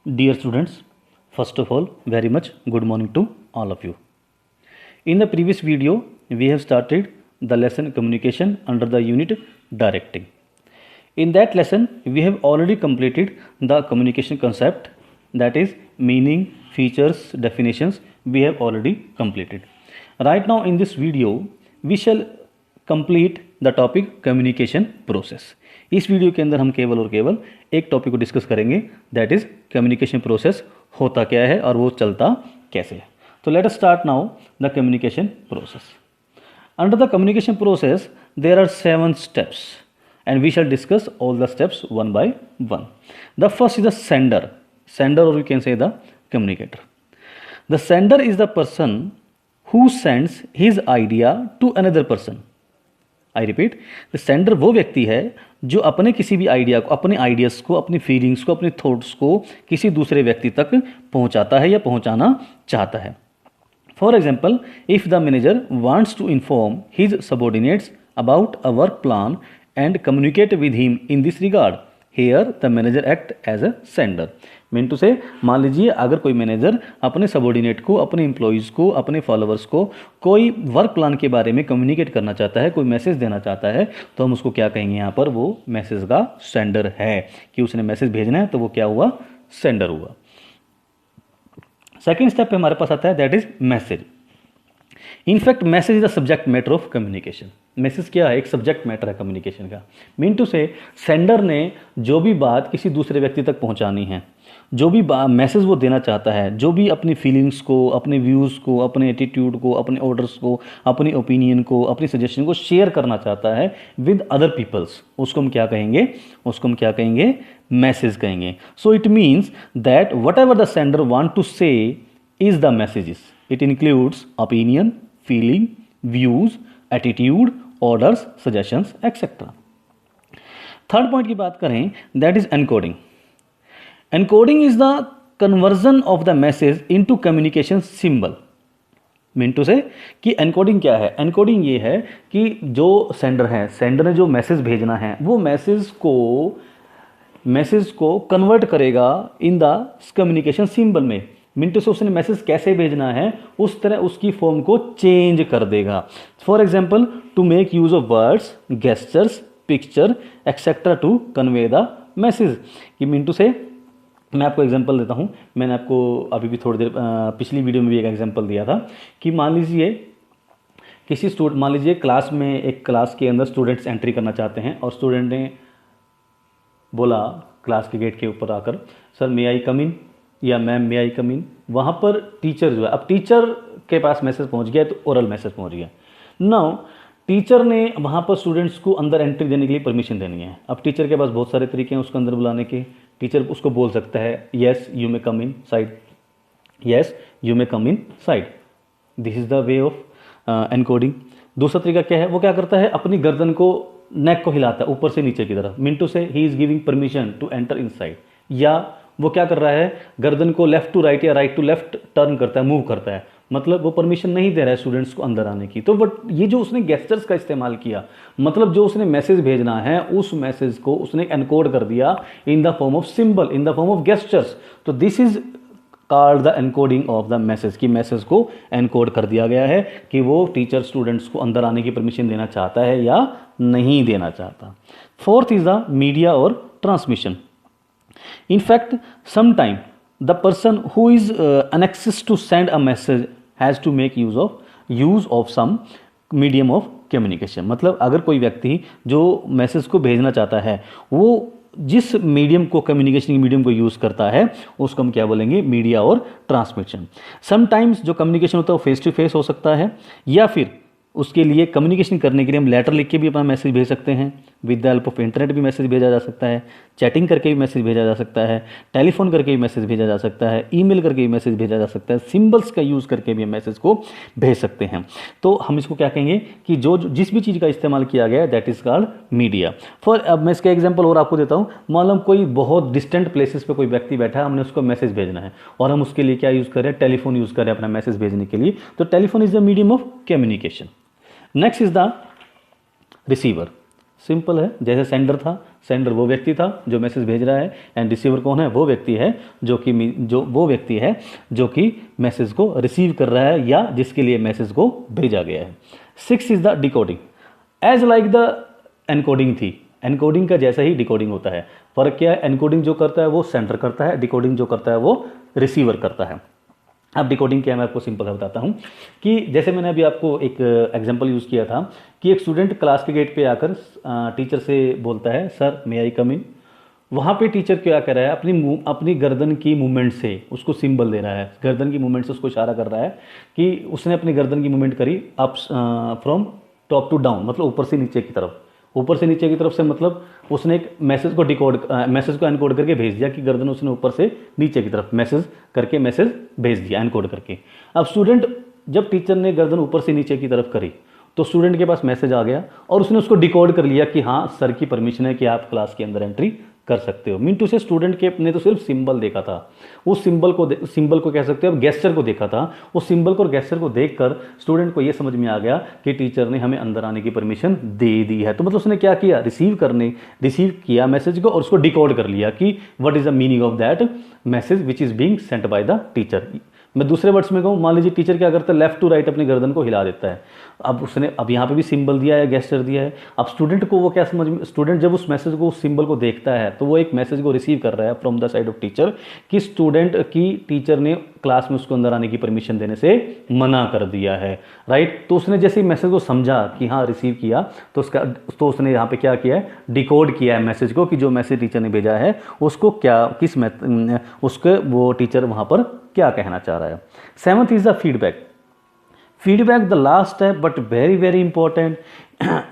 Dear students, first of all, very much good morning to all of you. In the previous video, we have started the lesson communication under the unit directing. In that lesson, we have already completed the communication concept, that is meaning, features, definitions, we have already completed. Right now in this video, we shall complete the topic communication process. इस video के अंदर हम केवल और केवल एक topic को discuss करेंगे, दैट इज कम्युनिकेशन प्रोसेस होता क्या है और वो चलता कैसे है. तो let us start now the communication process. Under the communication process there are 7 steps and we shall discuss all the steps one by one. The first is the sender और you can say the communicator. The sender is the person who sends his idea to another person. I repeat, the sender वो व्यक्ति है जो अपने किसी भी idea को, अपने आइडियाज़ को, अपनी फीलिंग्स को, अपने थॉट्स को किसी दूसरे व्यक्ति तक पहुंचाता है या पहुंचाना चाहता है. For example, if the manager wants to inform his subordinates about a work plan and communicate with him in this regard, here the manager act as a sender. Mean to say, मान लीजिए अगर कोई manager अपने subordinate को, अपने employees को, अपने followers को कोई वर्क प्लान के बारे में कम्युनिकेट करना चाहता है, कोई मैसेज देना चाहता है, तो हम उसको क्या कहेंगे यहाँ पर, वो मैसेज का सेंडर है. कि उसने मैसेज भेजना है तो वो क्या हुआ, सेंडर हुआ. सेकेंड स्टेप पे हमारे पास आता है, that is message. In fact message is the subject matter of communication. Message क्या है, एक सब्जेक्ट मैटर है कम्युनिकेशन का. मीन टू से, सेंडर ने जो भी बात किसी दूसरे व्यक्ति तक पहुंचानी है, जो भी मैसेज वो देना चाहता है, जो भी अपनी फीलिंग्स को, अपने व्यूज़ को, अपने एटीट्यूड को, अपने ऑर्डर्स को, अपनी ओपिनियन को, अपनी सजेशन को शेयर करना चाहता है विद अदर पीपल्स, उसको हम क्या कहेंगे, मैसेज कहेंगे. So it means that whatever the sender want to say is the messages. It includes opinion, feeling, views, attitude, orders, suggestions etcetera. Third point की बात करें, that is encoding. Encoding is the conversion of the message into communication symbol. Mean to say कि encoding क्या है. Encoding ये है कि जो सेंडर है, सेंडर ने जो मैसेज भेजना है, वो मैसेज को कन्वर्ट करेगा इन द कम्युनिकेशन सिंबल में. मीन टू से उसने मैसेज कैसे भेजना है, उस तरह उसकी फॉर्म को चेंज कर देगा. For example, to make use of words, gestures, picture etcetera to convey the message. कि मीन टू से, मैं आपको एग्जांपल देता हूँ. मैंने आपको अभी भी थोड़ी देर पिछली वीडियो में भी एक एग्जांपल दिया था कि मान लीजिए किसी स्टूडेंट, मान लीजिए क्लास में, एक क्लास के अंदर स्टूडेंट्स एंट्री करना चाहते हैं और स्टूडेंट ने बोला क्लास के गेट के ऊपर आकर, सर मे आई कम इन, या मैम मे आई कम इन. वहाँ पर टीचर जो है, अब टीचर के पास मैसेज पहुँच गया तो ओरल मैसेज पहुँच गया. नाउ टीचर ने वहाँ पर स्टूडेंट्स को अंदर एंट्री देने के लिए परमिशन देनी है. अब टीचर के पास बहुत सारे तरीके हैं उसको अंदर बुलाने के. टीचर उसको बोल सकता है, yes you may come in side, yes you may come in side. This is the way of encoding. दूसरा तरीका क्या है, वो क्या करता है, अपनी गर्दन को, नेक को हिलाता है ऊपर से नीचे की तरफ. Mean to say he is giving permission to enter inside. या वो क्या कर रहा है, गर्दन को लेफ्ट टू राइट या राइट टू लेफ्ट टर्न करता है, मूव करता है. मतलब वो परमिशन नहीं दे रहा है स्टूडेंट्स को अंदर आने की. तो बट ये जो उसने गेस्चर्स का इस्तेमाल किया, मतलब जो उसने मैसेज भेजना है, उस मैसेज को उसने एनकोड कर दिया in the form of symbol, in the form of gestures. तो this is called the encoding of the message. की मैसेज को एनकोड कर दिया गया है कि वो टीचर स्टूडेंट्स को अंदर आने की परमिशन देना चाहता है या नहीं देना चाहता. फोर्थ इज द मीडिया और transmission. In fact, sometime the person who is annexes to send a message has to make use of some medium of communication. मतलब अगर कोई व्यक्ति जो मैसेज को भेजना चाहता है, वो जिस मीडियम को, कम्युनिकेशन के मीडियम को यूज़ करता है, उसको हम क्या बोलेंगे, मीडिया और ट्रांसमिशन. समटाइम्स जो कम्युनिकेशन होता है वो फेस टू फेस हो सकता है, या फिर उसके लिए कम्युनिकेशन करने के लिए हम लेटर लिख के भी अपना मैसेज भेज सकते हैं. With the help of internet भी मैसेज भेजा जा सकता है, चैटिंग करके भी मैसेज भेजा जा सकता है, टेलीफोन करके भी मैसेज भेजा जा सकता है, ईमेल करके भी मैसेज भेजा जा सकता है, सिंबल्स का यूज़ करके भी हम मैसेज को भेज सकते हैं. तो हम इसको क्या कहेंगे कि जो जिस भी चीज़ का इस्तेमाल किया गया है, that is called media. For अब मैं इसका एग्जाम्पल और आपको देता हूँ. मान लो कोई बहुत डिस्टेंट प्लेसेस पर कोई व्यक्ति बैठा है, हमने उसको मैसेज भेजना है और हम उसके लिए क्या यूज़ करें, टेलीफोन यूज़ करें अपना मैसेज भेजने के लिए. तो telephone is the medium of communication. Next is the receiver. Simple है, जैसे सेंडर था, सेंडर वो व्यक्ति था जो मैसेज भेज रहा है, एंड रिसीवर कौन है, वो व्यक्ति है जो कि मैसेज को रिसीव कर रहा है या जिसके लिए मैसेज को भेजा गया है। 6 is the decoding. As like the encoding थी, एनकोडिंग का जैसा ही डिकोडिंग होता है। फर्क क्या है, एनकोडिंग जो करता है वो सेंडर करता है, डिकोडिंग जो करता है वो रिसीवर करता है। अब डिकोडिंग क्या है मैं आपको सिंपल सा बताता हूँ कि जैसे मैंने अभी आपको एक एग्जांपल यूज़ किया था कि एक स्टूडेंट क्लास के गेट पे आकर टीचर से बोलता है, सर मे आई कम इन। वहाँ पे टीचर क्या कर रहा है, अपनी गर्दन की मूवमेंट से उसको सिंबल दे रहा है, गर्दन की मूवमेंट से उसको इशारा कर रहा है कि उसने अपनी गर्दन की मूवमेंट करी up from top to down, मतलब ऊपर से नीचे की तरफ। ऊपर से नीचे की तरफ से मतलब उसने एक मैसेज को एनकोड करके भेज दिया कि गर्दन उसने ऊपर से नीचे की तरफ मैसेज भेज दिया एनकोड करके। अब स्टूडेंट, जब टीचर ने गर्दन ऊपर से नीचे की तरफ करी तो स्टूडेंट के पास मैसेज आ गया और उसने उसको डिकोड कर लिया कि हाँ सर की परमिशन है कि आप क्लास के अंदर एंट्री कर सकते हो। मीन टू से स्टूडेंट के ने तो सिर्फ सिंबल देखा था, उस सिंबल को कह सकते हो अब गेस्चर को देखा था। उस सिंबल को और गेस्चर को देखकर स्टूडेंट को ये समझ में आ गया कि टीचर ने हमें अंदर आने की परमिशन दे दी है। तो मतलब उसने क्या किया, रिसीव किया मैसेज को और उसको डिकोड कर लिया कि what is the meaning of that message which is being sent by the teacher. मैं दूसरे वर्ड्स में कहूँ, मान लीजिए टीचर क्या करता है, लेफ्ट टू राइट अपनी गर्दन को हिला देता है। अब यहाँ पे भी सिंबल दिया है, गेस्चर दिया है। अब स्टूडेंट को वो क्या स्टूडेंट जब उस मैसेज को, उस सिंबल को देखता है तो वो एक मैसेज को रिसीव कर रहा है from the side of teacher कि स्टूडेंट की टीचर ने क्लास में उसको अंदर आने की परमिशन देने से मना कर दिया है, राइट। तो उसने जैसे ही मैसेज को समझा कि हाँ रिसीव किया तो उसने यहाँ पे क्या किया है, डिकोड किया है मैसेज को कि जो मैसेज टीचर ने भेजा है उसको उसके वो टीचर वहाँ पर क्या कहना चाह रहा है। 7th is the feedback. Feedback, the last step, but very, very important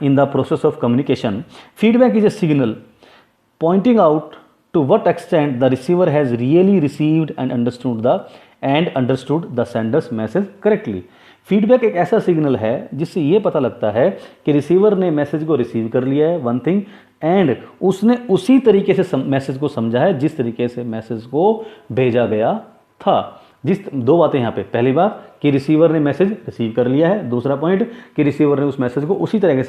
in the process of communication. Feedback is a signal pointing out to what extent the receiver has really received and understood the sender's message correctly. Feedback एक ऐसा signal है जिससे ये पता लगता है कि receiver ने मैसेज को रिसीव कर लिया है, वन थिंग, एंड उसने उसी तरीके से मैसेज को समझा है जिस तरीके से मैसेज को भेजा गया था। दो बातें यहाँ पे, पहली बात कि रिसीवर ने मैसेज रिसीव कर लिया है, दूसरा पॉइंट कि रिसीवर ने उस मैसेज को उसी तरह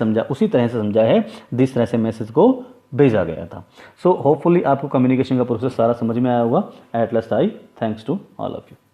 से समझा है जिस तरह से मैसेज को भेजा गया था। सो होपफुली आपको कम्युनिकेशन का प्रोसेस सारा समझ में आया होगा। At last I thanks to all of you.